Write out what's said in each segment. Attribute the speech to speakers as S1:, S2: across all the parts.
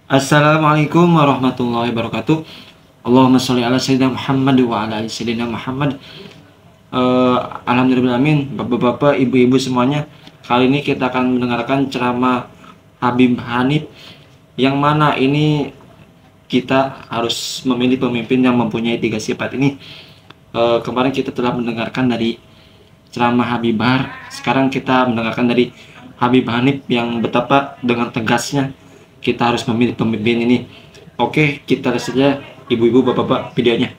S1: Assalamualaikum warahmatullahi wabarakatuh. Allahumma sholli ala sayyidina Muhammad wa ala ali sayyidina Muhammad. Alhamdulillahirrahmanirrahim. Bapak-bapak, ibu-ibu semuanya, kali ini kita akan mendengarkan ceramah Habib Hanif, yang mana ini kita harus memilih pemimpin yang mempunyai 3 sifat ini. Kemarin kita telah mendengarkan dari ceramah Habib Bahar. Sekarang kita mendengarkan dari Habib Hanif yang betapa dengan tegasnya kita harus memilih pemimpin ini. Oke, kita lihat saja ibu-ibu, bapak-bapak, videonya.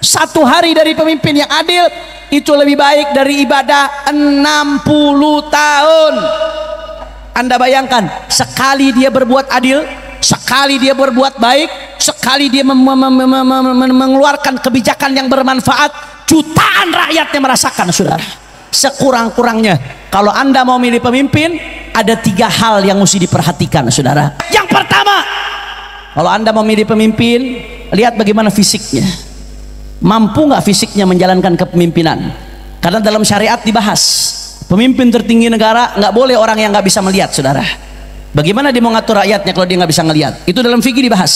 S2: 1 hari dari pemimpin yang adil itu lebih baik dari ibadah 60 tahun. Anda bayangkan, sekali dia berbuat adil, sekali dia berbuat baik, sekali dia mengeluarkan kebijakan yang bermanfaat, jutaan rakyatnya merasakan, saudara. Sekurang-kurangnya, kalau Anda mau milih pemimpin, ada 3 hal yang mesti diperhatikan, saudara. Yang pertama, kalau Anda mau milih pemimpin, lihat bagaimana fisiknya. Mampu nggak fisiknya menjalankan kepemimpinan? Karena dalam syariat dibahas, pemimpin tertinggi negara nggak boleh orang yang nggak bisa melihat, saudara. Bagaimana dia mau ngatur rakyatnya kalau dia nggak bisa ngelihat? Itu dalam fikih dibahas.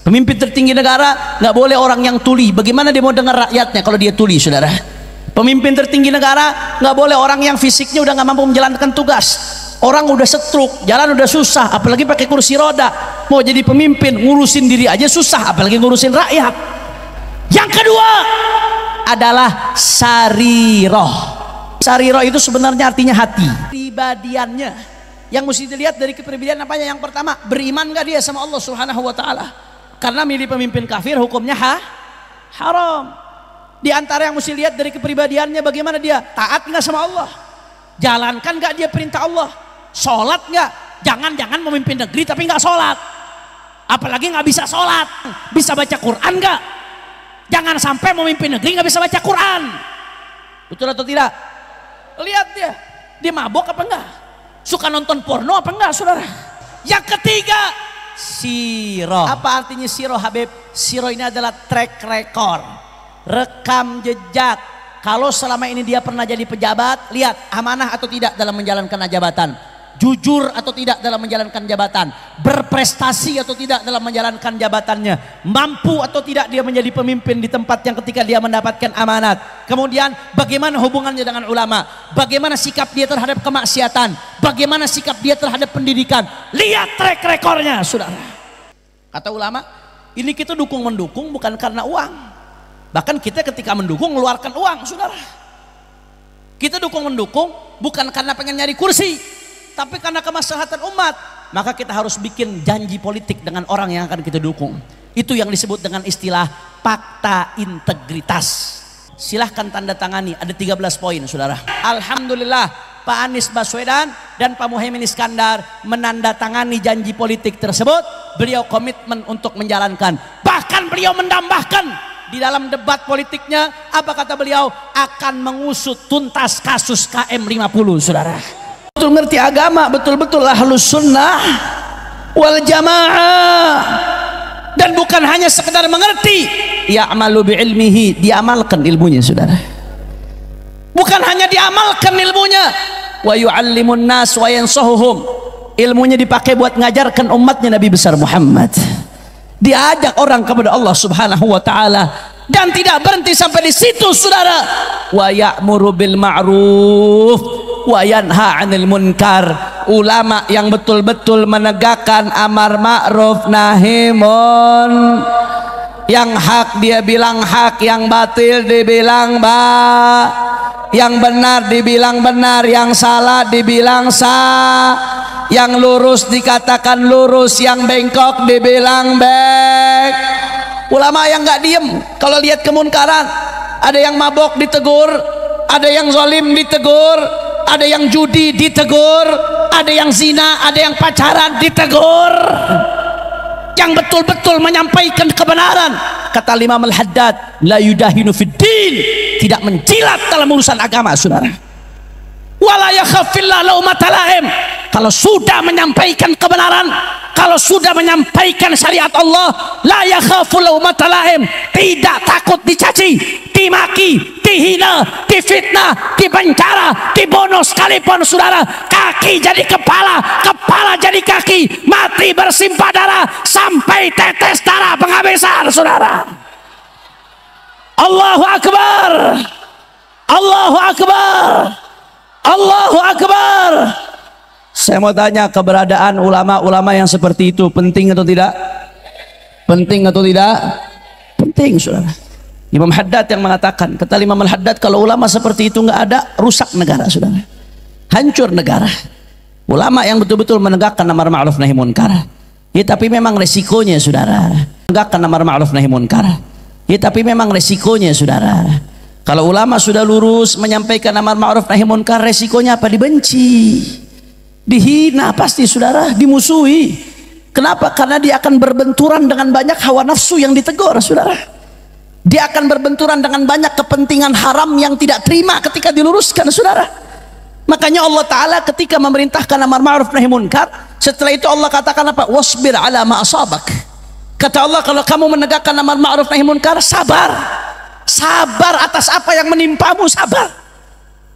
S2: Pemimpin tertinggi negara nggak boleh orang yang tuli. Bagaimana dia mau dengar rakyatnya kalau dia tuli, saudara? Pemimpin tertinggi negara nggak boleh orang yang fisiknya udah nggak mampu menjalankan tugas. Orang udah stroke, jalan udah susah, apalagi pakai kursi roda. Mau jadi pemimpin, ngurusin diri aja susah, apalagi ngurusin rakyat. Yang kedua adalah sariroh. Sariroh itu sebenarnya artinya hati, kepribadiannya. Yang mesti dilihat dari kepribadian apanya? Yang pertama, beriman gak dia sama Allah Subhanahu wa Ta'ala? Karena milih pemimpin kafir hukumnya haram. Di antara yang mesti lihat dari kepribadiannya, bagaimana dia taat nggak sama Allah, jalankan nggak dia perintah Allah, sholat nggak. Jangan memimpin negeri tapi nggak sholat, apalagi nggak bisa sholat. Bisa baca Quran nggak? Jangan sampai memimpin negeri nggak bisa baca Quran. Betul atau tidak? Lihat dia mabok apa enggak, suka nonton porno apa enggak, saudara. Yang ketiga, siroh. Apa artinya siroh, Habib? Siroh ini adalah track record, rekam jejak. Kalau selama ini dia pernah jadi pejabat, lihat amanah atau tidak dalam menjalankan jabatan, jujur atau tidak dalam menjalankan jabatan, berprestasi atau tidak dalam menjalankan jabatannya, mampu atau tidak dia menjadi pemimpin di tempat yang ketika dia mendapatkan amanat. Kemudian bagaimana hubungannya dengan ulama, bagaimana sikap dia terhadap kemaksiatan, bagaimana sikap dia terhadap pendidikan. Lihat track recordnya, saudara. Kata ulama, ini kita dukung-mendukung bukan karena uang. Bahkan kita ketika mendukung mengeluarkan uang, saudara. Kita dukung-mendukung bukan karena pengen nyari kursi, tapi karena kemaslahatan umat. Maka kita harus bikin janji politik dengan orang yang akan kita dukung. Itu yang disebut dengan istilah fakta integritas. Silahkan tanda tangani, ada 13 poin, saudara. Alhamdulillah, Pak Anies Baswedan dan Pak Muhaimin Iskandar menandatangani janji politik tersebut. Beliau komitmen untuk menjalankan. Bahkan beliau menambahkan di dalam debat politiknya, apa kata beliau? Akan mengusut tuntas kasus KM50, saudara. Betul ngerti agama, betul-betul ahlus sunnah wal jamaah. Dan bukan hanya sekedar mengerti, ya'malu bi'ilmihi, diamalkan ilmunya, saudara. Bukan hanya diamalkan ilmunya, wa yu'allimun nas wa yansahuhum, ilmunya dipakai buat ngajarkan umatnya Nabi besar Muhammad. Diajak orang kepada Allah Subhanahu wa Ta'ala. Dan tidak berhenti sampai di situ, saudara. Wa ya'muru bil ma'ruf wa yanha 'anil munkar. Ulama yang betul-betul menegakkan amar ma'ruf nahi munkar. Yang hak dia bilang hak, yang batil dibilang yang benar dibilang benar, yang salah dibilang sah, yang lurus dikatakan lurus, yang bengkok dibilang bengk. Ulama yang nggak diem kalau lihat kemunkaran, ada yang mabok ditegur, ada yang zalim ditegur, ada yang judi ditegur, ada yang zina, ada yang pacaran ditegur. Yang betul-betul menyampaikan kebenaran, kata Imam Al-Haddad, la yudahinu fid din, tidak menjilat dalam urusan agama, saudara. Wala yakhafillah laumata laim, kalau sudah menyampaikan kebenaran, kalau sudah menyampaikan syariat Allah, la yakhafu laumata laim, tidak takut dicaci, dimaki, dihina, difitnah, dipenjara, dibunuh sekalipun saudara. Kaki jadi kepala, kepala jadi kaki, mati bersimpah darah sampai tetes darah penghabisan saudara. Allahu Akbar, Allahu Akbar, Allahu Akbar. Saya mau tanya, keberadaan ulama-ulama yang seperti itu penting atau tidak? Penting atau tidak? Penting saudara. Imam Haddad yang mengatakan, kata Imam Al-Haddad, kalau ulama seperti itu nggak ada, rusak negara saudara, hancur negara. Ulama yang betul-betul menegakkan amar ma'ruf nahi munkar. Ya tapi memang resikonya saudara, menegakkan amar ma'ruf nahi munkar. Ya tapi memang resikonya saudara, kalau ulama sudah lurus menyampaikan amar ma'ruf nahi munkar, resikonya apa? Dibenci, dihina pasti saudara, dimusuhi. Kenapa? Karena dia akan berbenturan dengan banyak hawa nafsu yang ditegur saudara. Dia akan berbenturan dengan banyak kepentingan haram yang tidak terima ketika diluruskan saudara. Makanya Allah Ta'ala ketika memerintahkan amar ma'ruf nahi munkar, setelah itu Allah katakan apa? Wasbir ala ma asabak. Kata Allah, kalau kamu menegakkan amar ma'ruf nahi munkar, sabar, sabar atas apa yang menimpamu, sabar.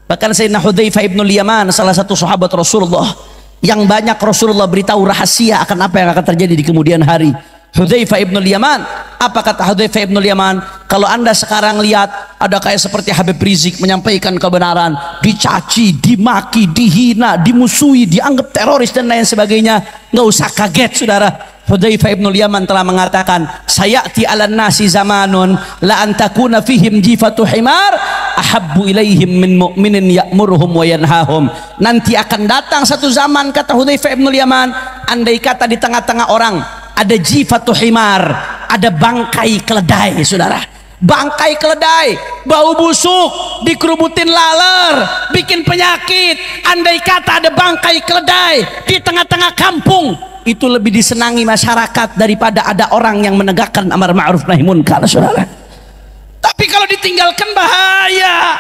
S2: Bahkan Sayyidina Hudzaifah ibn Yaman, salah satu sahabat Rasulullah yang banyak Rasulullah beritahu rahasia akan apa yang akan terjadi di kemudian hari. Hudzaifah ibn Yaman, apa kata Hudzaifah ibn Yaman? Kalau anda sekarang lihat ada kayak seperti Habib Rizik menyampaikan kebenaran, dicaci, dimaki, dihina, dimusuhi, dianggap teroris dan lain sebagainya, nggak usah kaget saudara. Hudzaifah ibn Yaman telah mengatakan, sayati 'alan nasi zamanun la an takuna fihim jifatu himar ahabbu ilaihim min mu'minin ya'muruhum wa yanhahum. Nanti akan datang satu zaman, kata Hudzaifah ibn Yaman, andai kata di tengah-tengah orang ada jifatu himar, ada bangkai keledai saudara, bangkai keledai bau busuk, dikerubutin laler, bikin penyakit. Andai kata ada bangkai keledai di tengah-tengah kampung, itu lebih disenangi masyarakat daripada ada orang yang menegakkan amar ma'ruf nahi munkar saudara. Tapi kalau ditinggalkan bahaya.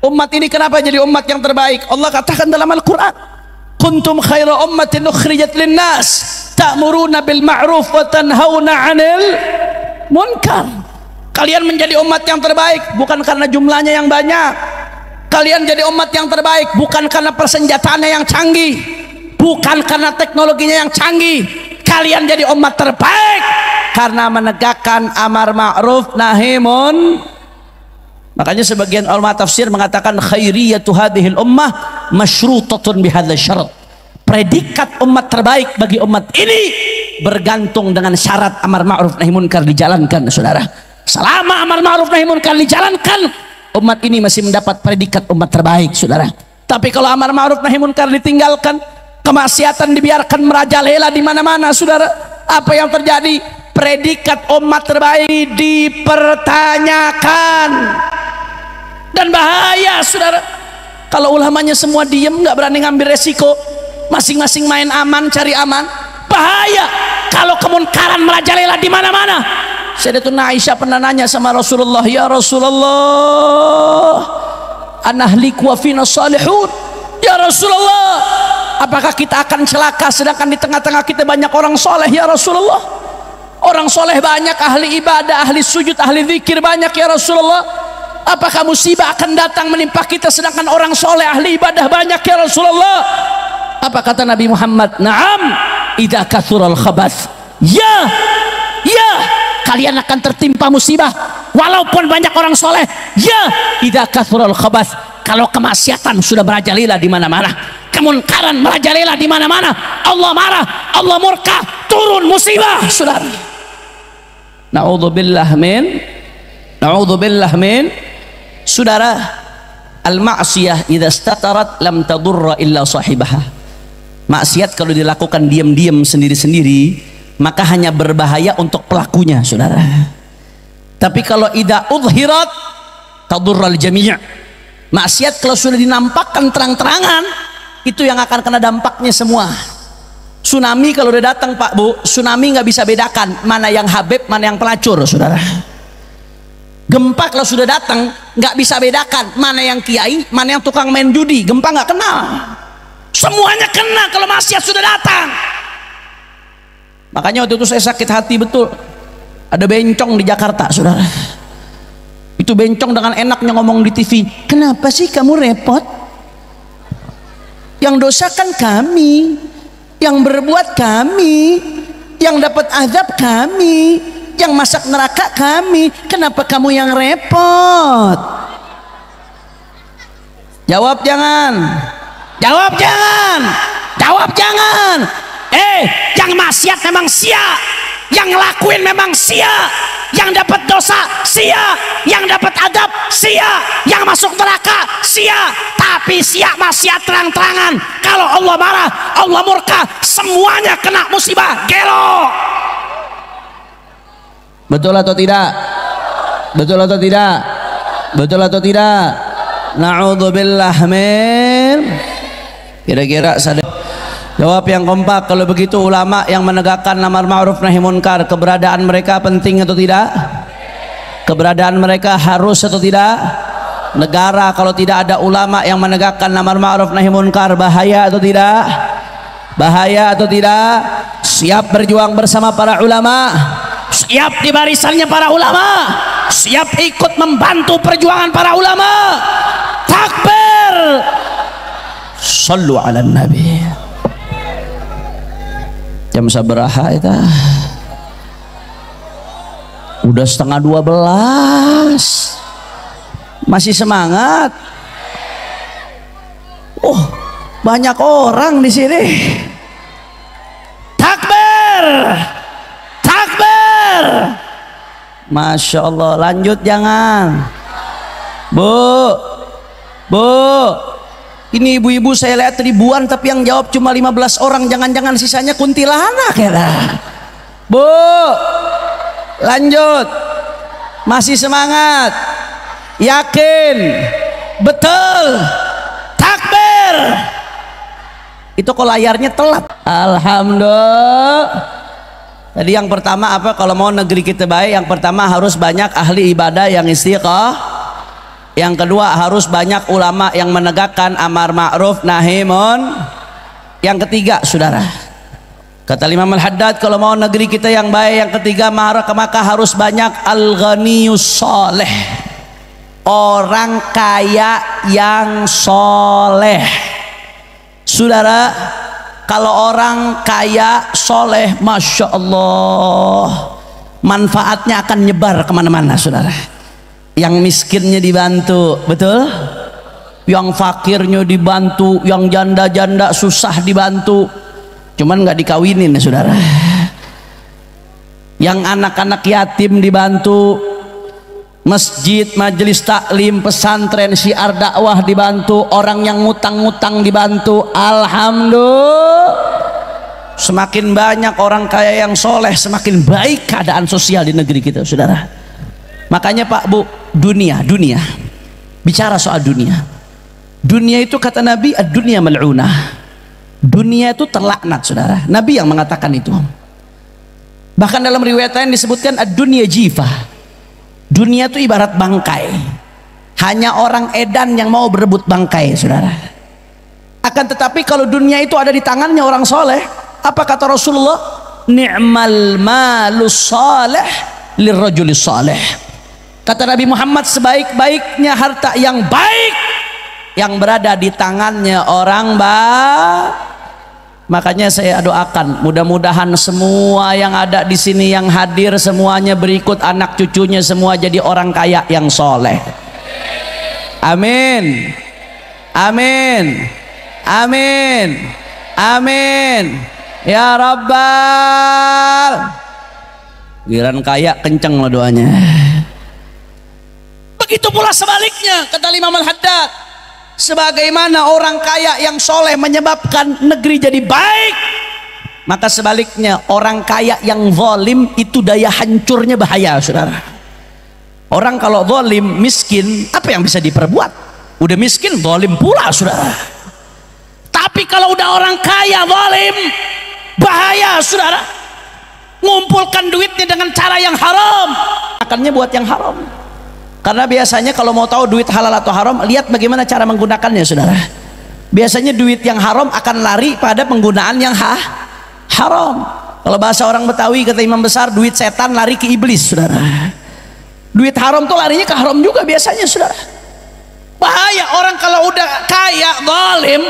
S2: Umat ini kenapa jadi umat yang terbaik? Allah katakan dalam Al-Quran, kuntum khaira ummatin ukhrijat linnas ta'muruna bil ma'ruf wa tanhauna 'anil munkar. Kalian menjadi umat yang terbaik bukan karena jumlahnya yang banyak. Kalian jadi umat yang terbaik bukan karena persenjataannya yang canggih, bukan karena teknologinya yang canggih. Kalian jadi umat terbaik karena menegakkan amar ma'ruf nahi munkar. Makanya sebagian ulama tafsir mengatakan khairiyatu hadhil ummah masyrutatun bihadzal syarat. Predikat umat terbaik bagi umat ini bergantung dengan syarat amar ma'ruf nahi munkar dijalankan saudara. Selama amar ma'ruf nahi munkar dijalankan, umat ini masih mendapat predikat umat terbaik saudara. Tapi kalau amar ma'ruf nahi munkar ditinggalkan, kemaksiatan dibiarkan merajalela di mana-mana saudara, apa yang terjadi? Predikat umat terbaik dipertanyakan. Dan bahaya saudara, kalau ulamanya semua diem, nggak berani ngambil resiko, masing-masing main aman, cari aman, bahaya. Kalau kemunkaran merajalela di mana-mana. Sayyidatuna Aisyah pernah nanya sama Rasulullah, ya Rasulullah, anahliku wa fina salihun. Ya Rasulullah, apakah kita akan celaka sedangkan di tengah-tengah kita banyak orang soleh? Ya Rasulullah, orang soleh banyak, ahli ibadah, ahli sujud, ahli zikir banyak ya Rasulullah. Apakah musibah akan datang menimpa kita sedangkan orang soleh ahli ibadah banyak ya Rasulullah? Apa kata Nabi Muhammad? Naam, idza kathural khabath. Ya, ya, kalian akan tertimpa musibah walaupun banyak orang soleh. Ya, idza kathural khabath. Kalau kemaksiatan sudah merajalela di mana-mana, kemunkaran merajalela di mana-mana, Allah marah, Allah murka, turun musibah saudara. Na'udzubillah min saudara, al-ma'siyah idza istatarat lam tadurra illa sahibaha. Maksiat kalau dilakukan diam-diam sendiri-sendiri maka hanya berbahaya untuk pelakunya saudara. Tapi kalau idza udhirat tadurral jami'. Maksiat kalau sudah dinampakkan terang-terangan, itu yang akan kena dampaknya semua. Tsunami kalau udah datang Pak Bu, tsunami nggak bisa bedakan mana yang Habib, mana yang pelacur saudara. Gempa kalau sudah datang nggak bisa bedakan mana yang kiai, mana yang tukang main judi. Gempa nggak kenal. Semuanya kena kalau maksiat sudah datang. Makanya waktu itu saya sakit hati betul. Ada bencong di Jakarta, saudara. Itu bencong dengan enaknya ngomong di TV, kenapa sih kamu repot? Yang dosa kan kami, yang berbuat kami, yang dapat azab kami, yang masak neraka kami, kenapa kamu yang repot? Jawab jangan, jawab jangan, jawab jangan. Yang maksiat memang sia, yang ngelakuin memang sia, yang dapat dosa sia, yang dapat adab sia, yang masuk neraka sia. Tapi sia maksiat terang-terangan. Kalau Allah marah, Allah murka, semuanya kena musibah gelo. Betul atau tidak? Betul atau tidak? Betul atau tidak? Na'udzubillah min. Kira-kira sadar. Jawab yang kompak. Kalau begitu ulama yang menegakkan amar ma'ruf nahi munkar, keberadaan mereka penting atau tidak? Keberadaan mereka harus atau tidak? Negara kalau tidak ada ulama yang menegakkan amar ma'ruf nahi munkar, bahaya atau tidak? Bahaya atau tidak? Siap berjuang bersama para ulama, siap di barisannya para ulama, siap ikut membantu perjuangan para ulama. Takbir. Sallu ala nabi. Jam sabaraha itu? Udah setengah 12. Masih semangat? Oh, banyak orang di sini. Takbir, takbir. Masya Allah. Lanjut jangan, Bu, Bu. Ini ibu-ibu saya lihat ribuan, tapi yang jawab cuma 15 orang. Jangan-jangan sisanya kuntilanak ya lah. Bu, lanjut. Masih semangat? Yakin? Betul? Takbir. Itu kok layarnya telat. Alhamdulillah. Tadi yang pertama apa? Kalau mau negeri kita baik, yang pertama harus banyak ahli ibadah yang istiqomah. Yang kedua harus banyak ulama yang menegakkan amar ma'ruf nahi munkar. Yang ketiga, saudara, kata Imam Al-Haddad, kalau mau negeri kita yang baik, yang ketiga maka harus banyak al-ghaniyus soleh, orang kaya yang soleh. Saudara, kalau orang kaya soleh, masya Allah, manfaatnya akan nyebar kemana-mana, saudara. Yang miskinnya dibantu, betul? Yang fakirnya dibantu, yang janda-janda susah dibantu, cuman nggak dikawinin ya saudara. Yang anak-anak yatim dibantu, masjid, majelis taklim, pesantren, syiar dakwah dibantu, orang yang ngutang-ngutang dibantu. Alhamdulillah. Semakin banyak orang kaya yang soleh, semakin baik keadaan sosial di negeri kita, saudara. Makanya Pak Bu, dunia bicara soal dunia itu kata Nabi, ad-dunya mal'unah. Dunia itu terlaknat, saudara. Nabi yang mengatakan itu. Bahkan dalam riwayat lain disebutkan ad-dunya jifah. Dunia itu ibarat bangkai, hanya orang edan yang mau berebut bangkai, saudara. Akan tetapi kalau dunia itu ada di tangannya orang soleh, apa kata Rasulullah? Ni'mal malus soleh lirrajulis soleh. Kata Nabi Muhammad, sebaik-baiknya harta yang baik yang berada di tangannya orang baik. Makanya saya doakan, mudah-mudahan semua yang ada di sini, yang hadir, semuanya berikut anak cucunya semua jadi orang kaya yang soleh. Amin, amin, amin, amin ya Rabbal. Giliran kaya kenceng loh doanya. Begitu pula sebaliknya, kata Imam Al-Haddad, sebagaimana orang kaya yang soleh menyebabkan negeri jadi baik, maka sebaliknya orang kaya yang zalim itu daya hancurnya bahaya, saudara. Orang kalau zalim, miskin, apa yang bisa diperbuat? Udah miskin, zalim pula, saudara. Tapi kalau udah orang kaya zalim, bahaya, saudara. Ngumpulkan duitnya dengan cara yang haram, akannya buat yang haram. Karena biasanya kalau mau tahu duit halal atau haram, lihat bagaimana cara menggunakannya, saudara. Biasanya duit yang haram akan lari pada penggunaan yang haram. Kalau bahasa orang Betawi kata imam besar, duit setan lari ke iblis, saudara. Duit haram tuh larinya ke haram juga biasanya, saudara. Bahaya orang kalau udah kaya, zalim.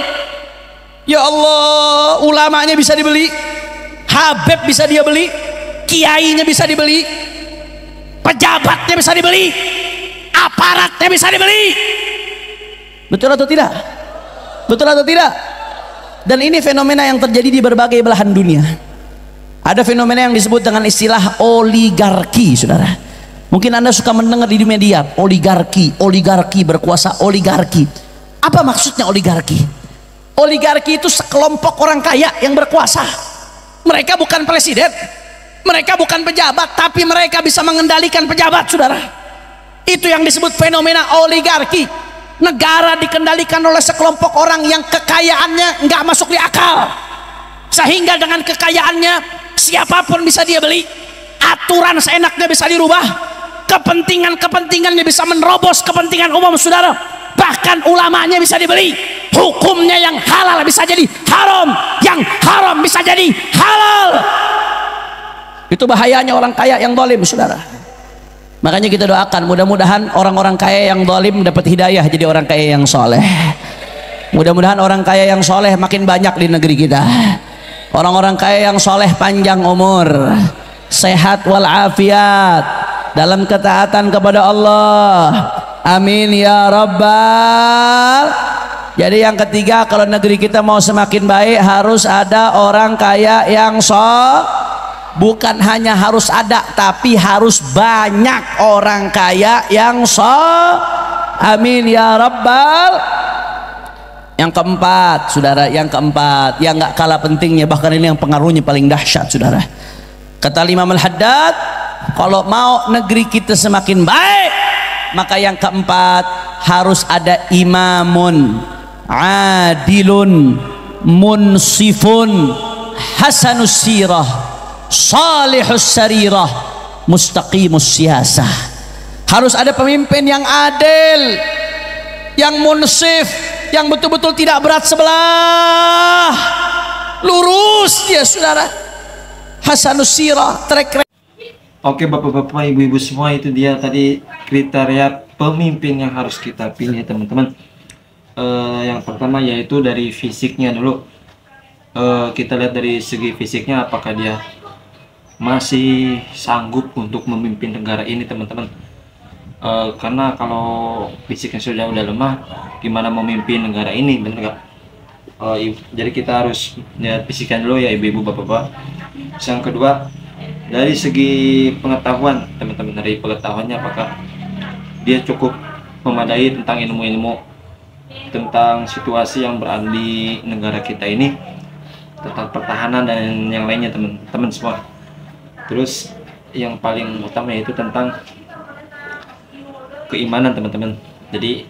S2: Ya Allah, ulamanya bisa dibeli, habib bisa dia beli, kiainya bisa dibeli, pejabatnya bisa dibeli, aparatnya bisa dibeli. Betul atau tidak? Betul atau tidak? Dan ini fenomena yang terjadi di berbagai belahan dunia. Ada fenomena yang disebut dengan istilah oligarki, saudara. Mungkin Anda suka mendengar di media, oligarki, oligarki berkuasa, oligarki. Apa maksudnya oligarki? Oligarki itu sekelompok orang kaya yang berkuasa. Mereka bukan presiden, mereka bukan pejabat, tapi mereka bisa mengendalikan pejabat, saudara. Itu yang disebut fenomena oligarki. Negara dikendalikan oleh sekelompok orang yang kekayaannya nggak masuk di akal, sehingga dengan kekayaannya siapapun bisa dia beli, aturan seenaknya bisa dirubah, kepentingannya bisa menerobos kepentingan umum, saudara. Bahkan ulamanya bisa dibeli, hukumnya yang halal bisa jadi haram, yang haram bisa jadi halal. Itu bahayanya orang kaya yang zalim, saudara. Makanya kita doakan mudah-mudahan orang-orang kaya yang zalim dapat hidayah jadi orang kaya yang soleh. Mudah-mudahan orang kaya yang soleh makin banyak di negeri kita. Orang-orang kaya yang soleh panjang umur, sehat walafiat, dalam ketaatan kepada Allah. Amin ya rabbal. Jadi yang ketiga, kalau negeri kita mau semakin baik harus ada orang kaya yang bukan hanya harus ada, tapi harus banyak orang kaya yang amin ya rabbal. Yang keempat, saudara, yang keempat, yang nggak kalah pentingnya, bahkan ini yang pengaruhnya paling dahsyat, saudara. Kata Imam Al-Haddad, kalau mau negeri kita semakin baik, maka yang keempat harus ada imamun adilun munsifun hasanus sirah salihus sarirah mustaqimus siyasah. Harus ada pemimpin yang adil, yang munsif, yang betul-betul tidak berat sebelah, lurus dia, saudara. Hasanus sirah, track.
S1: Oke bapak-bapak, ibu-ibu semua, itu dia tadi kriteria pemimpin yang harus kita pilih ya teman-teman. Yang pertama yaitu dari fisiknya dulu. Kita lihat dari segi fisiknya, apakah dia masih sanggup untuk memimpin negara ini, teman-teman. Karena kalau fisiknya sudah lemah, gimana memimpin negara ini, benar nggak? Jadi kita harus lihat fisiknya dulu ya ibu-ibu, bapak-bapak. Yang kedua, dari segi pengetahuan, teman-teman, dari pengetahuannya apakah dia cukup memadai tentang ilmu-ilmu tentang situasi yang berada di negara kita ini, tentang pertahanan dan yang lainnya, teman-teman semua. Terus yang paling utama yaitu tentang keimanan, teman-teman. Jadi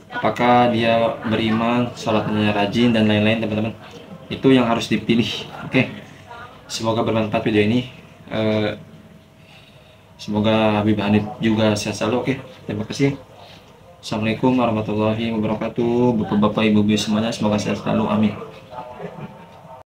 S1: apakah dia beriman, sholatnya rajin dan lain-lain, teman-teman. Itu yang harus dipilih. Oke. Semoga bermanfaat video ini. Semoga Habib Hanif juga sehat selalu. Oke, terima kasih. Assalamualaikum warahmatullahi wabarakatuh. Bapak-bapak, ibu-ibu semuanya, semoga sehat selalu. Amin.